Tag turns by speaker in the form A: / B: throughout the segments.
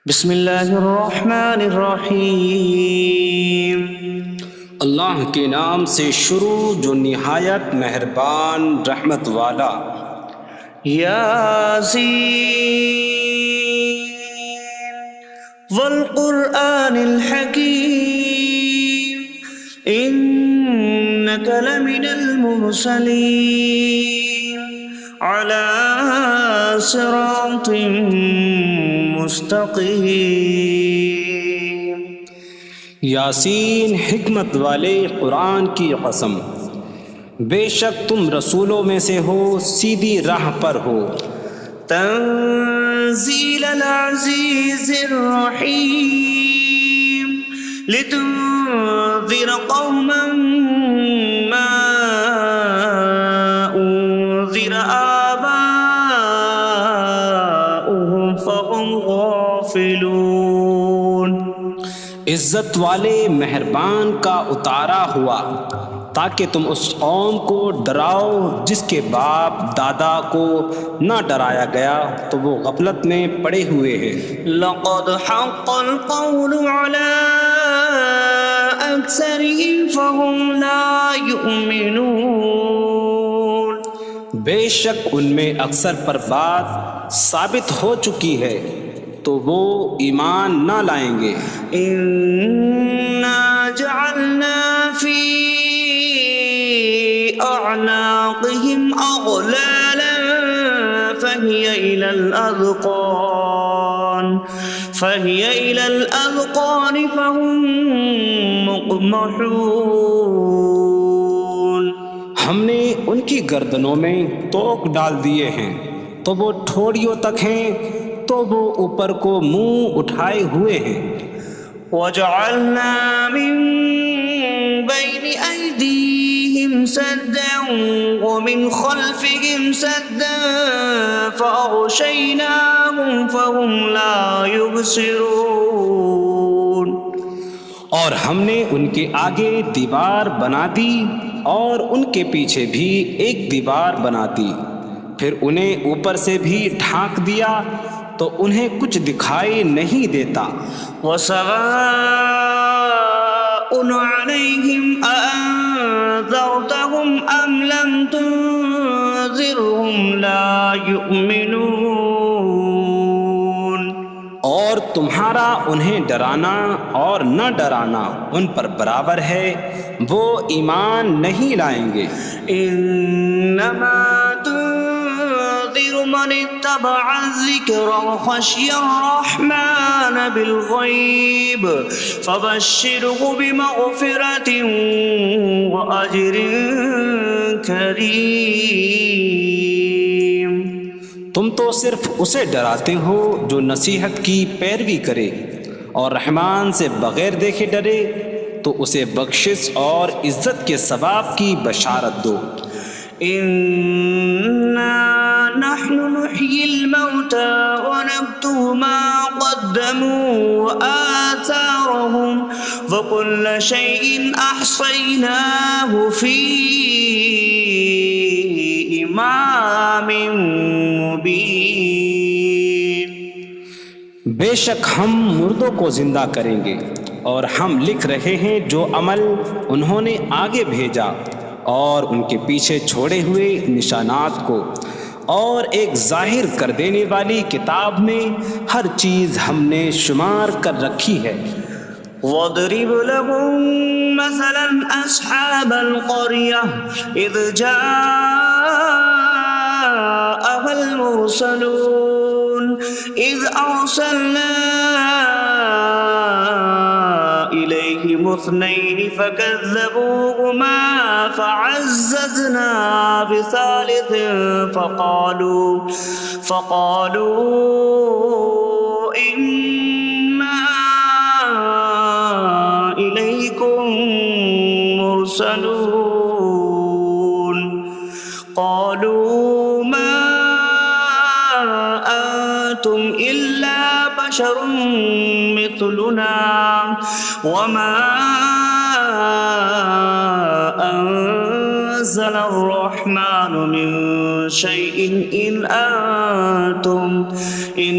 A: بسم اللہ الرحمن الرحیم۔
B: اللہ کے نام سے شروع جو نہایت مہربان رحمت والا۔
A: یاسین والقرآن الحکیم انک لمن المرسلین علی صراط مستقیم۔
B: یاسین حکمت والے قرآن کی قسم، بے شک تم رسولوں میں سے ہو، سیدھی راہ پر ہو۔
A: تنزیل العزیز الرحیم لتنذر قوما ما انذر آباؤهم فهم غافلون۔
B: عزت والے مہربان کا اتارا ہوا تاکہ تم اس قوم کو ڈراؤ جس کے باپ دادا کو نہ ڈرایا گیا تو وہ غفلت میں پڑے ہوئے ہیں۔
A: لقد حق القول على أكثرهم فهم لا يؤمنون۔
B: بے شک ان میں اکثر پر بات ثابت ہو چکی ہے تو وہ ایمان نہ لائیں گے۔
A: إنا جعلنا في أعناقهم أغلالا فهي إلى الأذقان فهم مقمحون۔
B: ہم نے ان کی گردنوں میں توق ڈال دیے ہیں تو وہ ٹھوڑیوں تک ہیں، تو وہ اوپر کو منہ اٹھائے ہوئے ہیں۔
A: وجعلنا من بين أيديهم سدا ومن خلفهم سدا فأغشيناهم فهم لا يبصرون۔
B: اور ہم نے ان کے آگے دیوار بنا دی اور ان کے پیچھے بھی ایک دیوار بنا دی، پھر انہیں اوپر سے بھی ڈھانک دیا تو انہیں کچھ دکھائی نہیں دیتا۔
A: وسواء عليهم أأنذرتهم أم لم تنذرهم لا يؤمنون۔
B: اور تمہارا انہیں ڈرانا اور نہ ڈرانا ان پر برابر ہے، وہ ایمان نہیں لائیں گے۔
A: انما تنذر من اتبع الذکر وخشی الرحمن بالغیب فبشره بمغفرة واجر کریم۔
B: تم تو صرف اسے ڈراتے ہو جو نصیحت کی پیروی کرے اور رحمان سے بغیر دیکھے ڈرے، تو اسے بخشش اور عزت کے ثواب کی بشارت دو۔
A: انا نحن نحيي الموتى ونكتب ما قدموا وآثارهم وكل شيء أحصيناه في إمام مبين۔
B: بے شک ہم مردوں کو زندہ کریں گے اور ہم لکھ رہے ہیں جو عمل انہوں نے آگے بھیجا اور ان کے پیچھے چھوڑے ہوئے نشانات کو، اور ایک ظاہر کر دینے والی کتاب میں ہر چیز ہم نے شمار کر رکھی ہے۔
A: وَاضْرِبْ لَهُم مَّثَلًا أَصْحَابَ الْقَرْيَةِ إِذْ جَاءَهَا الْمُرْسَلُونَ إِذْ أَرْسَلْنَا إِلَيْهِمُ اثْنَيْنِ فَكَذَّبُوهُمَا فَعَزَّزْنَا بِثَالِثٍ فَقَالُوا إِنَّا إِلَيْكُمْ مُرْسَلُونَ۔ قَالُوا مَا أَنتُمْ إِلَّا بَشَرٌ مِثْلُنَا وَمَا أَنتُمْ نزل الرحمن من شيء إن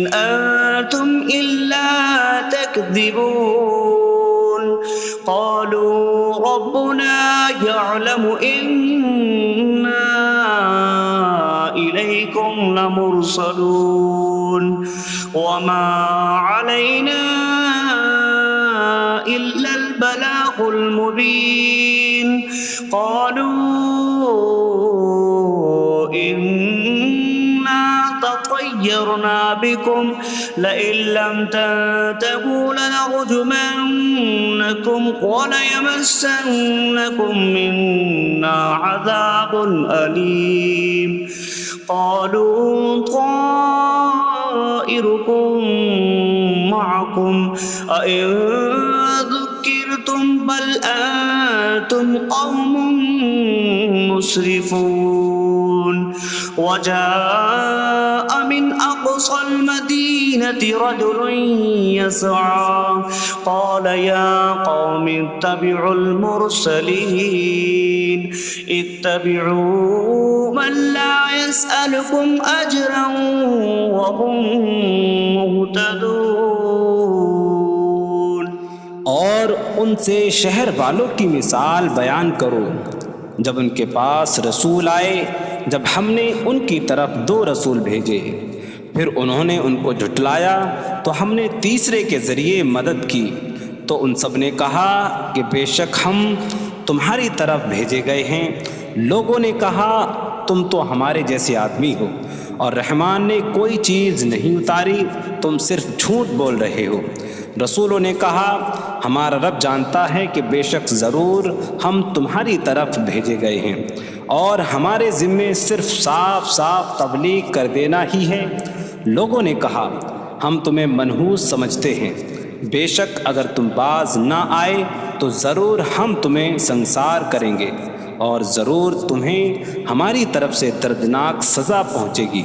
A: أنتم إلا تكذبون قالوا ربنا يعلم إنا إليكم لمرسلون وما علينا إلا البلاغ المبين قالوا إنا تطيرنا بكم لئن لم تنتهوا لنرجمنكم وليمسنكم منا عذاب أليم قالوا طائركم معكم أئن ذكرتم بل أنتم قوم مسرفون وجاء من أقصى المدينة رجل يسعى قال يا قوم اتبعوا المرسلين اتبعوا من لا يسألكم أجرا وهم مهتدون
B: اور ان سے شہر والوں کی مثال بیان کرو جب ان کے پاس رسول آئے جب ہم نے ان کی طرف 2 رسول بھیجے پھر انہوں نے ان کو جھٹلایا تو ہم نے تیسرے کے ذریعے مدد کی تو ان سب نے کہا کہ بے شک ہم تمہاری طرف بھیجے گئے ہیں لوگوں نے کہا تم تو ہمارے جیسے آدمی ہو اور رحمان نے کوئی چیز نہیں اتاری تم صرف جھوٹ بول رہے ہو رسولوں نے کہا ہمارا رب جانتا ہے کہ بے شک ضرور ہم تمہاری طرف بھیجے گئے ہیں اور ہمارے ذمے صرف صاف صاف تبلیغ کر دینا ہی ہے لوگوں نے کہا ہم تمہیں منحوس سمجھتے ہیں بے شک اگر تم باز نہ آئے تو ضرور ہم تمہیں سنسار کریں گے اور ضرور تمہیں ہماری طرف سے دردناک سزا پہنچے گی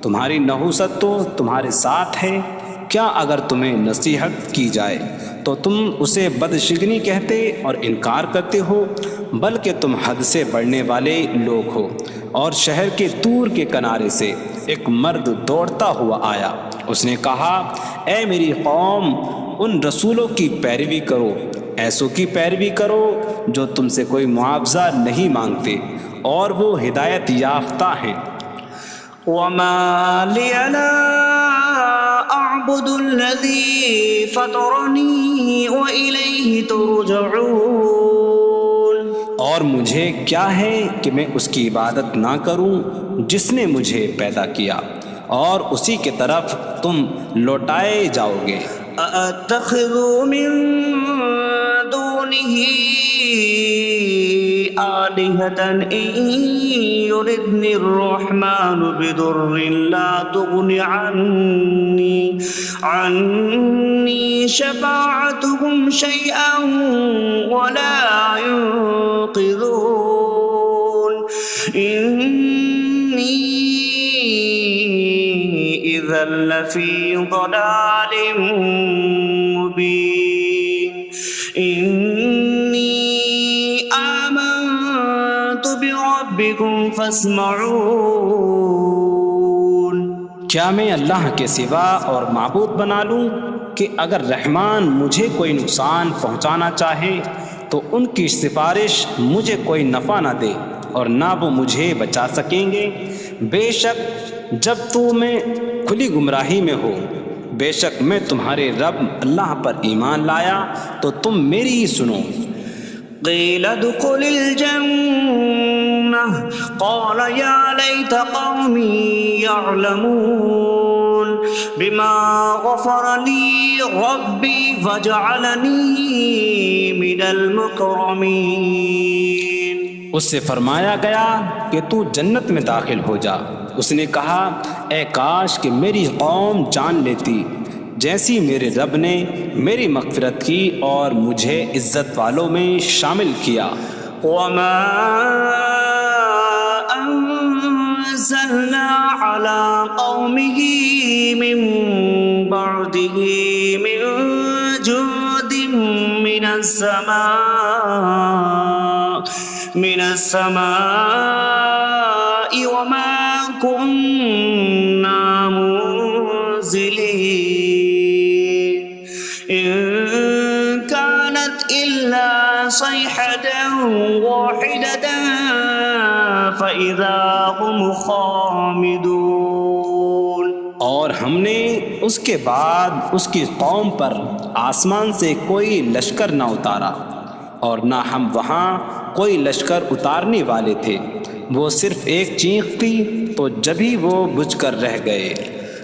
B: تمہاری نحوست تو تمہارے ساتھ ہے کیا اگر تمہیں نصیحت کی جائے تو تم اسے بدشگنی کہتے اور انکار کرتے ہو بلکہ تم حد سے بڑھنے والے لوگ ہو اور شہر کے دور کے کنارے سے ایک مرد دوڑتا ہوا آیا اس نے کہا اے میری قوم ان رسولوں کی پیروی کرو ایسوں کی پیروی کرو جو تم سے کوئی معاوضہ نہیں مانگتے اور وہ ہدایت یافتہ ہیں
A: وما لي لا أعبد الذي فطرني وإليه ترجعون
B: اور مجھے کیا ہے کہ میں اس کی عبادت نہ کروں جس نے مجھے پیدا کیا اور اسی کی طرف تم لوٹائے جاؤ گے
A: أأتخذ من دونه آلهة إن يردني الرحمن بضر لا تغن عني شفاعتهم شيئا ولا ينقذون إني إذا لفي ضلال مبين إني آمنت بربكم فاسمعون
B: کیا میں اللہ کے سوا اور معبود بنا لوں کہ اگر رحمان مجھے کوئی نقصان پہنچانا چاہے تو ان کی سفارش مجھے کوئی نفع نہ دے اور نہ وہ مجھے بچا سکیں گے بے شک جب میں کھلی گمراہی میں ہو بے شک میں تمہارے رب اللہ پر ایمان لایا تو تم میری ہی سنو
A: قيل ادخل الجنة قال يا ليت قومي يعلمون بما غفر لي ربي فجعلني من المكرمين
B: اس سے فرمایا گیا کہ تو جنت میں داخل ہو جا اس نے کہا اے کاش کہ میری قوم جان لیتی جیسی میرے رب نے میری مغفرت کی اور مجھے عزت والوں میں شامل کیا
A: وما أنزلنا على قومه من بعده من جود من السماء من السماء وما كنا منزلين إن كانت إلا صيحة واحدة فإذا هم خامدون۔
B: اور ہم نے اس کے بعد اس کی قوم پر آسمان سے کوئی لشکر نہ اتارا، اور نہ ہم وہاں کوئی لشکر اتارنے والے تھے، وہ صرف ایک چیخ تھی تو جبھی وہ بجھ کر رہ گئے۔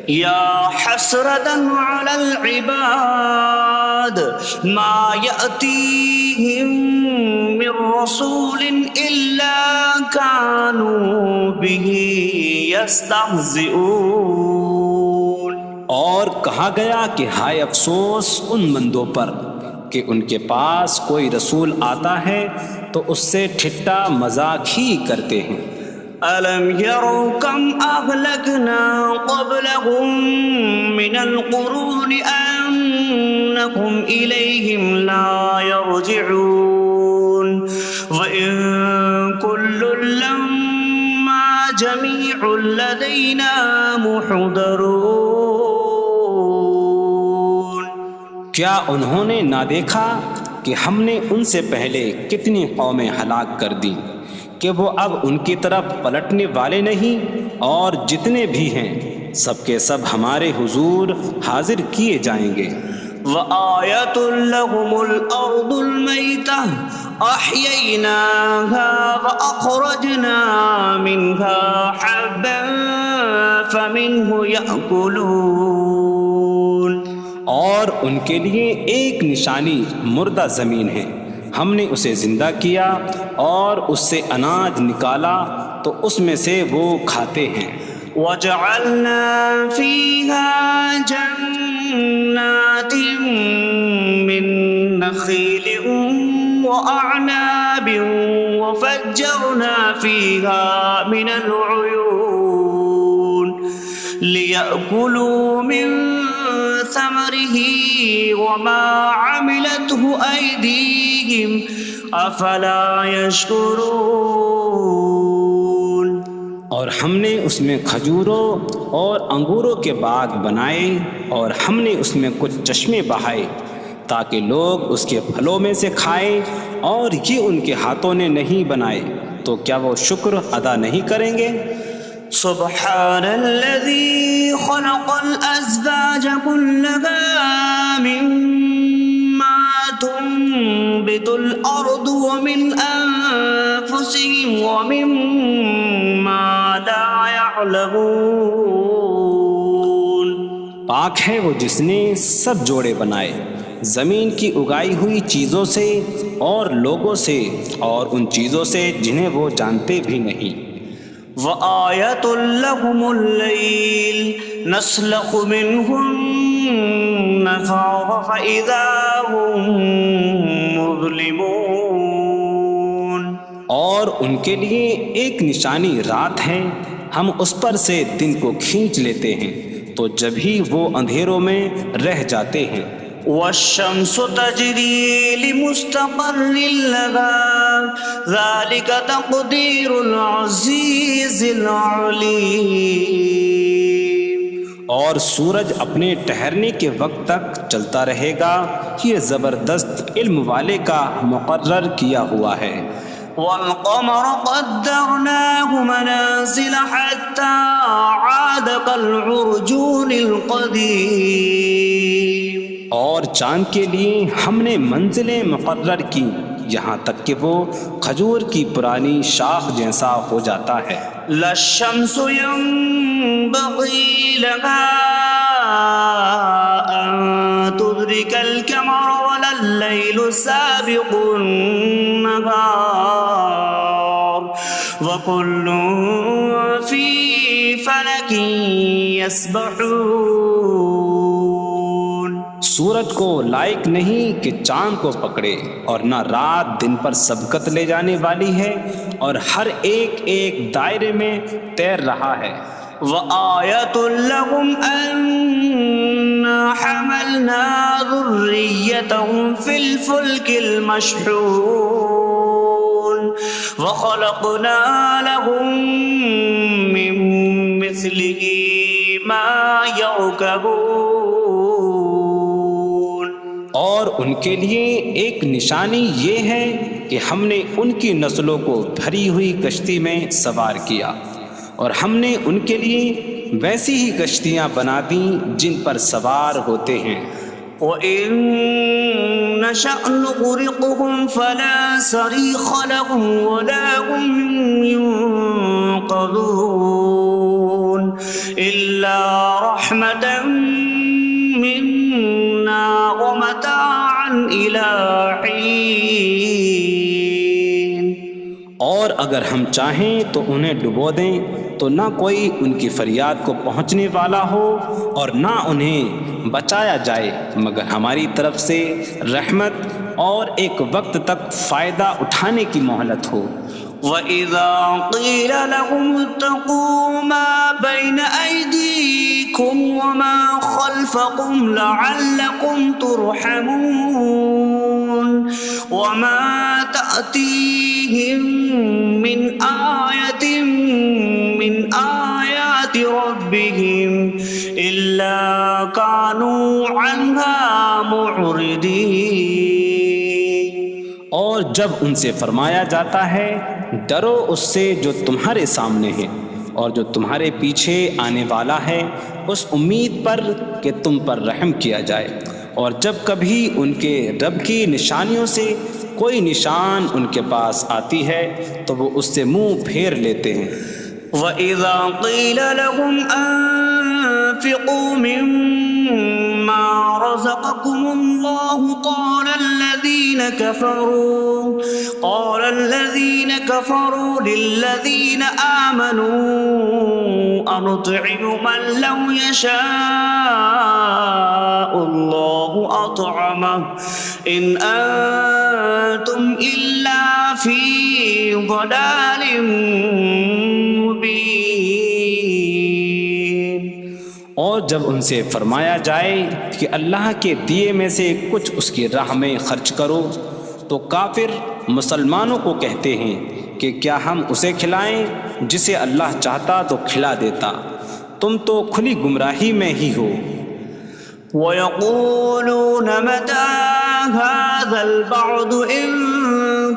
A: یا حسرة على العباد ما يأتيهم من رسول إلا كانوا به يستهزئون۔
B: اور کہا گیا کہ ہائے افسوس ان بندوں پر کہ ان کے پاس کوئی رسول آتا ہے تو اس سے ٹھٹا مذاق ہی کرتے ہیں۔
A: أَلَمْ يَرَوْا كَمْ أَهْلَكْنَا قَبْلَهُمْ مِنَ الْقُرُونِ أَنَّكُمْ إِلَيْهِمْ لَا يَرْجِعُونَ وَإِن كُلٌّ لَّمَّا جَمِيعٌ لَّدَيْنَا مُحْضَرُونَ۔
B: کیا انہوں نے نہ دیکھا کہ ہم نے ان سے پہلے کتنی قومیں ہلاک کر دیں کہ وہ اب ان کی طرف پلٹنے والے نہیں، اور جتنے بھی ہیں سب کے سب ہمارے حضور حاضر کیے جائیں گے۔
A: وَآيَةٌ لَّهُمُ الْأَرْضُ الْمَيْتَةُ أَحْيَيْنَاهَا وَأَخْرَجْنَا مِنْهَا حَبًّا فَمِنْهُ يَأْكُلُونَ۔
B: اور ان کے لیے ایک نشانی مردہ زمین ہے، ہم نے اسے زندہ کیا اور اس سے اناج نکالا تو اس میں سے وہ کھاتے ہیں۔
A: وَجَعَلْنَا فِيهَا جَنَّاتٍ مِّن نَّخِيلٍ وَأَعْنَابٍ وَفَجَّرْنَا فِيهَا مِنَ الْعُيُونِ لِيَأْكُلُوا مِن ثَمَرِهِ وَمَا عَمِلَتْهُ أَيْدِيهِمْ أَفَلَا يَشْكُرُونَ۔
B: اور ہم نے اس میں کھجوروں اور انگوروں کے باغ بنائے، اور ہم نے اس میں کچھ چشمے بہائے تاکہ لوگ اس کے پھلوں میں سے کھائیں، اور یہ ان کے ہاتھوں نے نہیں بنائے، تو کیا وہ شکر ادا نہیں کریں گے؟
A: سبحان الذي خلق الأزواج كلها مما تنبت الأرض ومن أنفسهم ومما لا يعلمون۔
B: پاک ہے وہ جس نے سب جوڑے بنائے زمین کی اگائی ہوئی چیزوں سے اور لوگوں سے اور ان چیزوں سے جنہیں وہ جانتے بھی نہیں۔
A: وَآيَةٌ لَّهُمُ اللَّيْلُ نَسْلَخُ مِنْهُ النَّهَارَ فَإِذَا هُم مُظْلِمُونَ۔
B: اور ان کے لیے ایک نشانی رات ہے، ہم اس پر سے دن کو کھینچ لیتے ہیں تو جبھی وہ اندھیروں میں رہ جاتے ہیں۔
A: وَالشَّمْسُ تَجْرِي لِمُسْتَقَرٍّ لَّهَا ذَلِكَ تَقْدِيرُ الْعَزِيزِ الْعَلِيمِ۔
B: اور سورج اپنے ٹھہرنے کے وقت تک چلتا رہے گا، یہ زبردست علم والے کا مقرر کیا ہوا ہے۔
A: وَالْقَمَرَ قَدَّرْنَاهُ مَنَازِلَ حَتَّى عَادَ كَالْعُرْجُونِ الْقَدِيمِ۔
B: اور چاند کے لیے ہم نے منزلیں مقرر کی یہاں تک کہ وہ کھجور کی پرانی شاخ جیسا ہو جاتا ہے۔
A: لا الشمس ينبغي لها أن تدرك القمر ولا الليل سابق النهار وكل في فلك يسبحون۔
B: سورج کو لائق نہیں کہ چاند کو پکڑے، اور نہ رات دن پر سبقت لے جانے والی ہے، اور ہر ایک ایک دائرے میں تیر رہا ہے۔
A: وَآيَةٌ لَّهُمْ أَنَّا حَمَلْنَا ذُرِّيَّتَهُمْ فِي الْفُلْكِ الْمَشْحُونِ۔ وخلقنا لهم من مثله ما يركبون.
B: اور ان کے لیے ایک نشانی یہ ہے کہ ہم نے ان کی نسلوں کو بھری ہوئی کشتی میں سوار کیا، اور ہم نے ان کے لیے ویسی ہی کشتیاں بنا دیں جن پر سوار ہوتے ہیں.
A: وَإِن نَّشَأْ نُغْرِقْهُمْ فَلَا صَرِيخَ لَهُمْ وَلَا هُمْ يُنقَذُونَ إِلَّا رَحْمَةً مِّنَّا وَمَتَاعًا إِلَىٰ حِينٍ.
B: اور اگر ہم چاہیں تو انہیں ڈبو دیں تو نہ کوئی ان کی فریاد کو پہنچنے والا ہو اور نہ انہیں بچایا جائے مگر ہماری طرف سے رحمت اور ایک وقت تک فائدہ اٹھانے کی مہلت ہو.
A: وَإِذَا قِيلَ لَهُمُ اتَّقُوا مَا بَيْنَ أَيْدِيكُمْ وَمَا خَلْفَكُمْ لَعَلَّكُمْ تُرْحَمُونَ وَمَا تَأْتِيهِم مِّنْ آيَةٍ مِّنْ آيَاتِ رَبِّهِمْ إِلَّا كَانُوا عَنْهَا مُعْرِضِينَ.
B: اور جب ان سے فرمایا جاتا ہے ڈرو اس سے جو تمہارے سامنے ہے اور جو تمہارے پیچھے آنے والا ہے، اس امید پر کہ تم پر رحم کیا جائے، اور جب کبھی ان کے رب کی نشانیوں سے کوئی نشان ان کے پاس آتی ہے تو وہ اس سے منہ پھیر لیتے ہیں.
A: وَإِذَا قِيلَ لَهُمْ أَنفِقُوا مِمَّا رَزَقَكُمُ اللَّهُ قَالَ الَّذِينَ كَفَرُوا لِلَّذِينَ آمَنُوا أَنُطْعِمُ مَن لَّوْ يَشَاءُ اللَّهُ أَطْعَمَهُ إِنْ أَنتُمْ إِلَّا فِي ضَلَالٍ مبین.
B: اور جب ان سے فرمایا جائے کہ اللہ کے دیے میں سے کچھ اس کی راہ میں خرچ کرو تو کافر مسلمانوں کو کہتے ہیں کہ کیا ہم اسے کھلائیں جسے اللہ چاہتا تو کھلا دیتا، تم تو کھلی گمراہی میں ہی ہو.
A: وَيَقُولُونَ مَتَىٰ هَٰذَا الْوَعْدُ إِن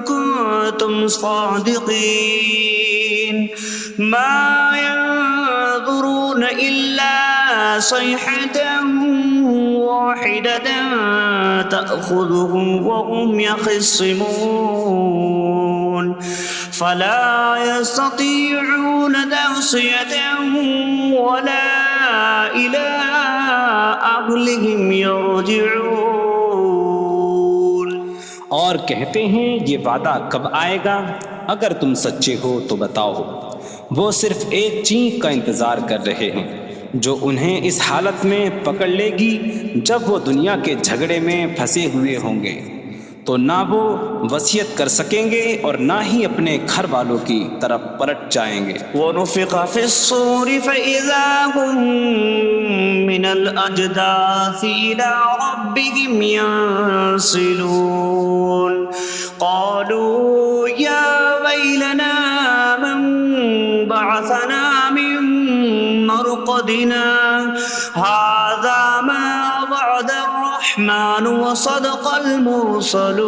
A: كُنتُمْ صَادِقِينَ مَا يَنظُرُونَ إِلَّا صَيْحَةً وَاحِدَةً تَأْخُذُهُمْ وَهُمْ يَخِصِّمُونَ فَلَا يَسْتَطِيعُونَ تَوْصِيَةً وَلَا إِلَىٰ أَهْلِهِمْ يَرْجِعُونَ.
B: اور کہتے ہیں یہ وعدہ کب آئے گا؟ اگر تم سچے ہو تو بتاؤ. وہ صرف ایک چینک کا انتظار کر رہے ہیں جو انہیں اس حالت میں پکڑ لے گی جب وہ دنیا کے جھگڑے میں پھنسے ہوئے ہوں گے، تو نہ وہ وصیت کر سکیں گے اور نہ ہی اپنے گھر والوں کی طرف پلٹ جائیں گے.
A: وَنُفِخَ فِي الصُّورِ فَإِذَا هُم مِّنَ الْأَجْدَاثِ إِلَىٰ رَبِّهِمْ يَنسِلُونَ قَالُوا يَا وَيْلَنَا مَن بَعَثَنَا مِن مَّرْقَدِنَا هَٰذَا مَا وَعَدَ الرَّحْمَٰنُ وَصَدَقَ الْمُرْسَلُونَ.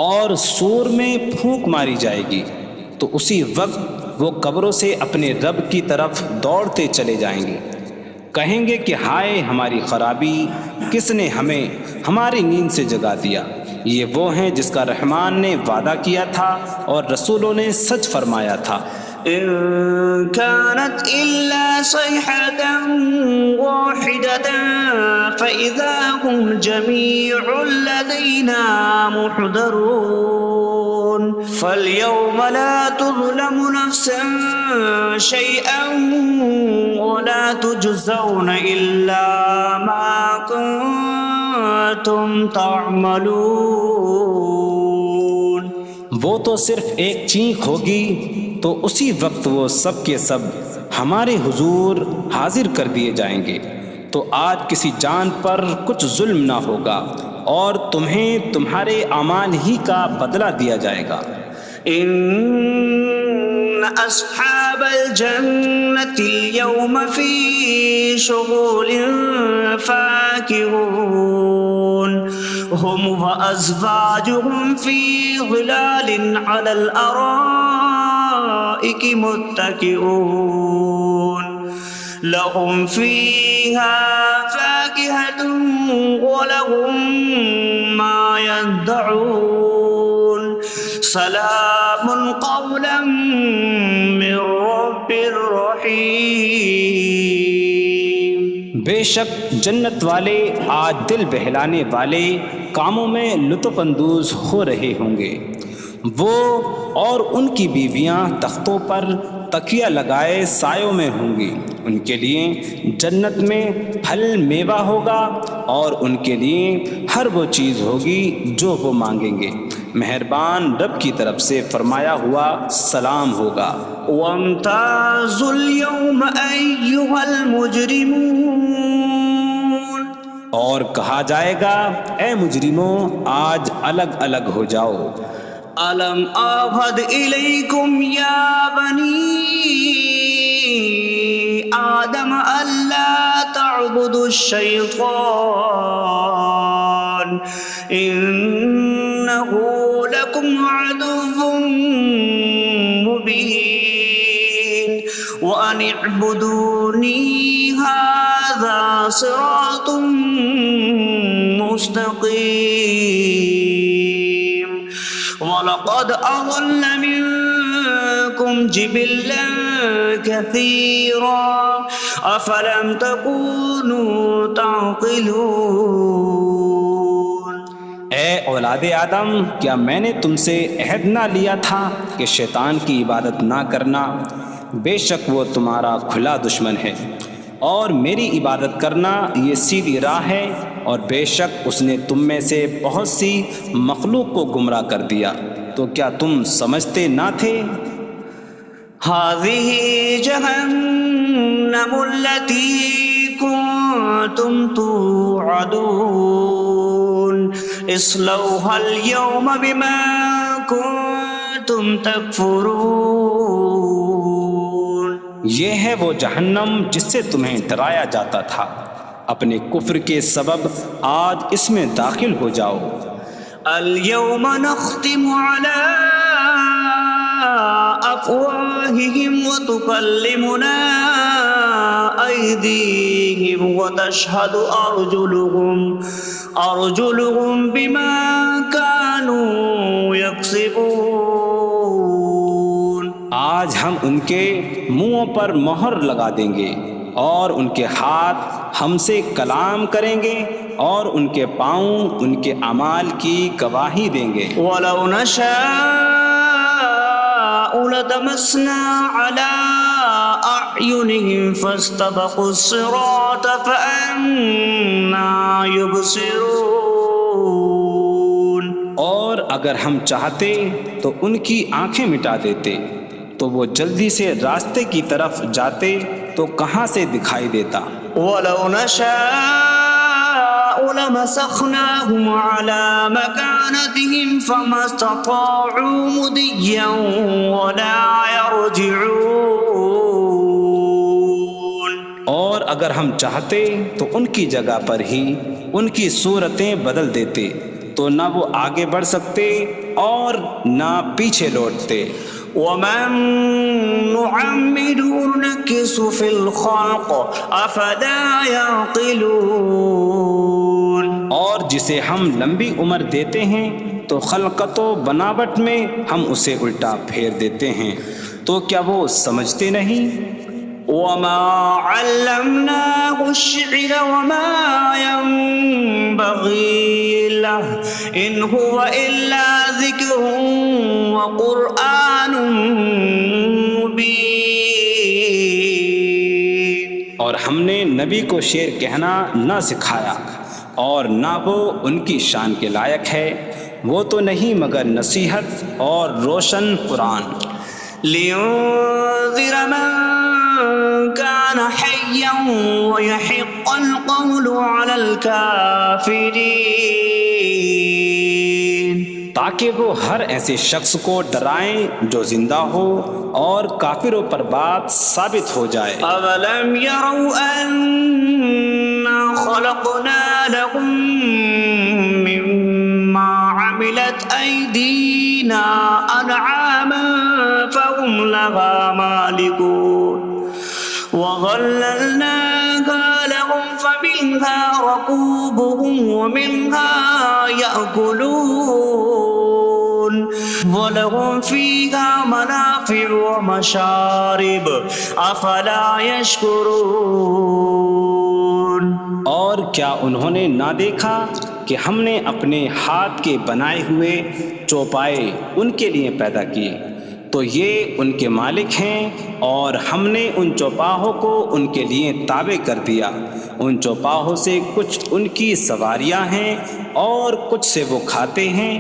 B: اور سور میں پھونک ماری جائے گی تو اسی وقت وہ قبروں سے اپنے رب کی طرف دوڑتے چلے جائیں گے، کہیں گے کہ ہائے ہماری خرابی، کس نے ہمیں ہماری نیند سے جگا دیا. یہ وہ ہیں جس کا رحمان نے وعدہ کیا تھا اور رسولوں نے سچ فرمایا تھا.
A: إن كانت إلا صيحة واحدة فإذا هم جميع لدينا محضرون. فاليوم لا تظلم نفس شيئا ولا تجزون إلا ما كنتم تعملون.
B: وہ تو صرف ایک چینک ہوگی تو اسی وقت وہ سب کے سب ہمارے حضور حاضر کر دیے جائیں گے، تو آج کسی جان پر کچھ ظلم نہ ہوگا اور تمہیں تمہارے اعمال ہی کا بدلہ دیا جائے گا۔
A: إن أصحاب الجنة اليوم في شغل فاكهون هم وأزواجهم في ظلال على الأرائك متكئون لهم فيها فاكهة ولهم ما يدعون سلام قولا من رب رحیم۔
B: بے شک جنت والے آج دل بہلانے والے کاموں میں لطف اندوز ہو رہے ہوں گے۔ وہ اور ان کی بیویاں تختوں پر تکیہ لگائے سایوں میں ہوں گی۔ ان کے لیے جنت میں پھل میوہ ہوگا اور ان کے لیے ہر وہ چیز ہوگی جو وہ مانگیں گے۔ مہربان رب کی طرف سے فرمایا ہوا سلام ہوگا۔
A: وامتازوا اليوم أيها المجرمون،
B: اور کہا جائے گا اے مجرموں آج الگ الگ ہو جاؤ۔
A: ألم أعهد إليكم يا بني آدم ألا تعبدوا الشيطان إنه لكم عدو مبين وأن اعبدوني هذا صراط مستقيم وَلَقَدْ أَضَلَّ مِنكُمْ جِبِلًّا كَثِيرًا أَفَلَمْ تَكُونُوا تَعْقِلُونَ۔
B: اے اولاد آدم، کیا میں نے تم سے عہد نہ لیا تھا کہ شیطان کی عبادت نہ کرنا؟ بے شک وہ تمہارا کھلا دشمن ہے، اور میری عبادت کرنا یہ سیدھی راہ ہے، اور بے شک اس نے تم میں سے بہت سی مخلوق کو گمراہ کر دیا، تو کیا تم سمجھتے نہ تھے؟
A: هذه جهنم التي كنتم توعدون اصلوها اليوم بما كنتم تكفرون۔
B: یہ ہے وہ جہنم جس سے تمہیں ڈرایا جاتا تھا، اپنے کفر کے سبب آج اس میں داخل ہو جاؤ۔
A: اليوم نختم على أفواههم وتكلمنا أيديهم وتشهد أرجلهم بما كانوا يكسبون۔
B: آج ہم ان کے منہوں پر مہر لگا دیں گے، اور ان کے ہاتھ ہم سے کلام کریں گے، اور ان کے پاؤں ان کے اعمال کی گواہی دیں گے۔
A: وَلَوْ نَشَاءُ لَطَمَسْنَا عَلَىٰ أَعْيُنِهِمْ فَاسْتَبَقُوا الصِّرَاطَ فَأَنَّىٰ يُبْصِرُونَ۔
B: اور اگر ہم چاہتے تو ان کی آنکھیں مٹا دیتے، تو وہ جلدی سے راستے کی طرف جاتے تو کہاں سے دکھائی دیتا۔
A: وَلَوْ نَشَاءُ لَمَسَخْنَاهُمْ عَلَىٰ مَكَانَتِهِمْ فَمَا اسْتَطَاعُوا مُضِيًّا وَلَا يَرْجِعُونَ۔
B: اور اگر ہم چاہتے تو ان کی جگہ پر ہی ان کی صورتیں بدل دیتے، تو نہ وہ آگے بڑھ سکتے اور نہ پیچھے لوٹتے۔
A: وَمَن نُّعَمِّرْهُ نُنَكِّسْهُ فِي الْخَلْقِ أَفَلَا يَعْقِلُونَ۔
B: اور جسے ہم لمبی عمر دیتے ہیں تو خلقت و بناوٹ میں ہم اسے الٹا پھیر دیتے ہیں، تو کیا وہ سمجھتے نہیں؟
A: وَمَا عَلَّمْنَاهُ الشِّعْرَ وَمَا يَنبَغِي لَهُ إِنْ هُوَ إِلَّا ذِكْرٌ وَقُرْآنٌ مُّبِينٌ۔
B: اور ہم نے نبی کو شعر کہنا نہ سکھایا، اور نہ وہ ان کی شان کے لائق ہے، وہ تو نہیں مگر نصیحت اور روشن قرآن۔
A: لِيُنذِرَ مَن كَانَ حَيًّا حيا ويحق القول على الكافرين
B: تاکہ وہ ہر ایسے شخص کو ڈرائیں جو زندہ ہو اور کافروں پر بات ثابت ہو جائے۔
A: أولم يروا أنا خلقنا لهم مما عملت أيدينا أنعاما فهم لها مالكون وظللناها لهم فمنها ركوبهم ومنها يأكلون وَلَهُمْ فِيهَا مَنَافِعُ وَمَشَارِبُ أَفَلَا يَشْكُرُونَ۔
B: اور کیا انہوں نے نہ دیکھا کہ ہم نے اپنے ہاتھ کے بنائے ہوئے چوپائے ان کے لیے پیدا کیے، تو یہ ان کے مالک ہیں، اور ہم نے ان چوپاہوں کو ان کے لیے تابع کر دیا۔ ان چوپاہوں سے کچھ ان کی سواریاں ہیں اور کچھ سے وہ کھاتے ہیں،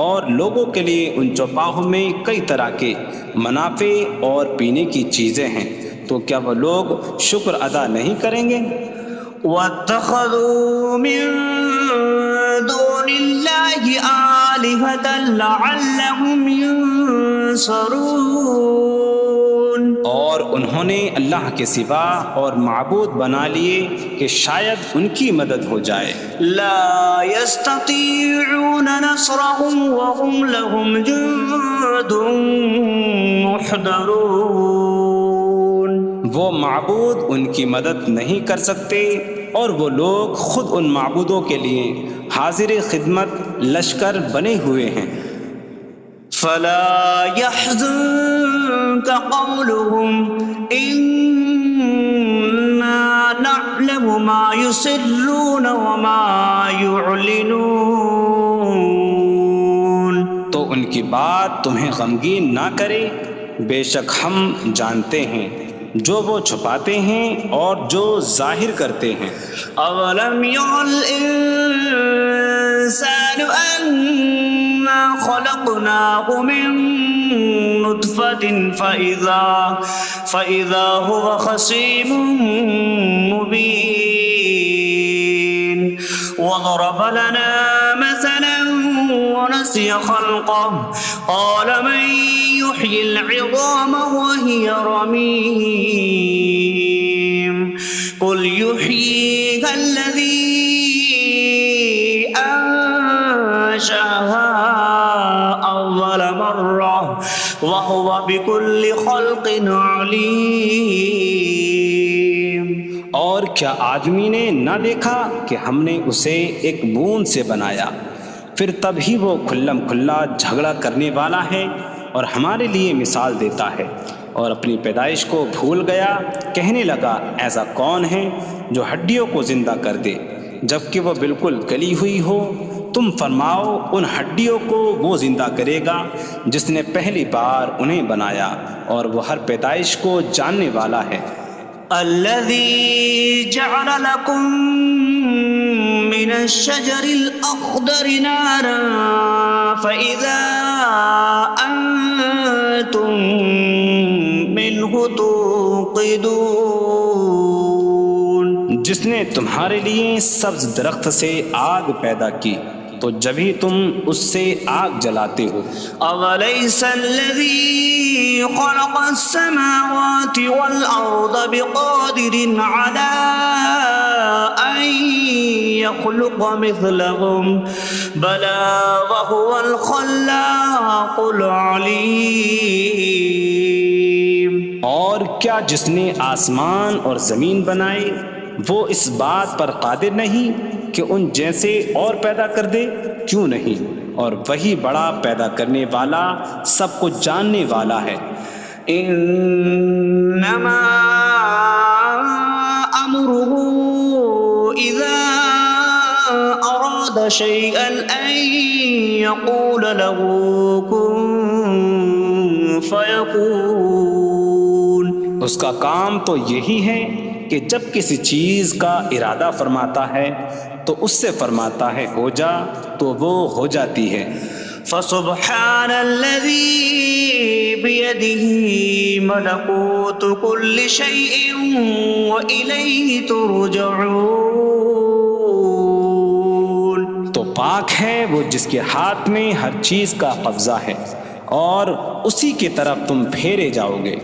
B: اور لوگوں کے لیے ان چوپاہوں میں کئی طرح کے منافع اور پینے کی چیزیں ہیں، تو کیا وہ لوگ شکر ادا نہیں کریں گے؟
A: وَاتَّخَذُوا مِن دُونِ اللَّهِ آلِهَةً لَعَلَّهُمْ يُنصَرُونَ۔
B: اور انہوں نے اللہ کے سوا اور معبود بنا لیے کہ شاید ان کی مدد ہو جائے۔
A: لا يستطيعون نصرهم وهم لهم جند محضرون۔
B: وہ معبود ان کی مدد نہیں کر سکتے، اور وہ لوگ خود ان معبودوں کے لیے حاضر خدمت لشکر بنے ہوئے ہیں۔
A: فلا يحزنك قولهم إنا نعلم ما يسرون وما يعلنون۔
B: تو ان کی بات تمہیں غمگین نہ کرے، بے شک ہم جانتے ہیں جو وہ چھپاتے ہیں اور جو ظاہر کرتے ہیں۔
A: اولم ير الانسان انا خلقناه من نطفة فإذا هو خصيم مبين وضرب لنا مثلا ونسي خلقه قال من يحيي العظام وهي رميم قل يحييها الذي أنشأها أول مرة وهو بكل خلق عليم۔
B: اور کیا آدمی نے نہ دیکھا کہ ہم نے اسے ایک بوند سے بنایا، پھر تب ہی وہ کھلم کھلا جھگڑا کرنے والا ہے اور ہمارے لیے مثال دیتا ہے، اور اپنی پیدائش کو بھول گیا، کہنے لگا ایسا کون ہے جو ہڈیوں کو زندہ کر دے جبکہ وہ بالکل گلی ہوئی ہو؟ تم فرماؤ ان ہڈیوں کو وہ زندہ کرے گا جس نے پہلی بار انہیں بنایا، اور وہ ہر پیدائش کو جاننے والا ہے۔
A: الذي جعل لكم من الشجر الأخضر نارا فإذا أنتم منه توقدون۔
B: جس نے تمہارے لیے سبز درخت سے آگ پیدا کی تو جبھی تم اس سے آگ جلاتے ہو۔
A: أَوَلَيْسَ الَّذِي خَلَقَ السَّمَاوَاتِ وَالْأَرْضَ بِقَادِرٍ عَلَىٰ أَن يَخْلُقَ مِثْلَهُم بَلَىٰ وَهُوَ الْخَلَّاقُ الْعَلِيمُ۔
B: اور کیا جس نے آسمان اور زمین بنائے وہ اس بات پر قادر نہیں کہ ان جیسے اور پیدا کر دے؟ کیوں نہیں، اور وہی بڑا پیدا کرنے والا سب کچھ جاننے والا ہے۔
A: انما امره اذا اراد شيئا ان يقول له كن فيكون۔
B: اس کا کام تو یہی ہے کہ جب کسی چیز کا ارادہ فرماتا ہے تو اس سے فرماتا ہے ہو جا، تو وہ ہو جاتی ہے۔
A: فسبحان الذي بيده ملكوت كل شيء وإليه ترجعون.
B: تو پاک ہے وہ جس کے ہاتھ میں ہر چیز کا قبضہ ہے اور اسی کی طرف تم پھیرے جاؤ گے.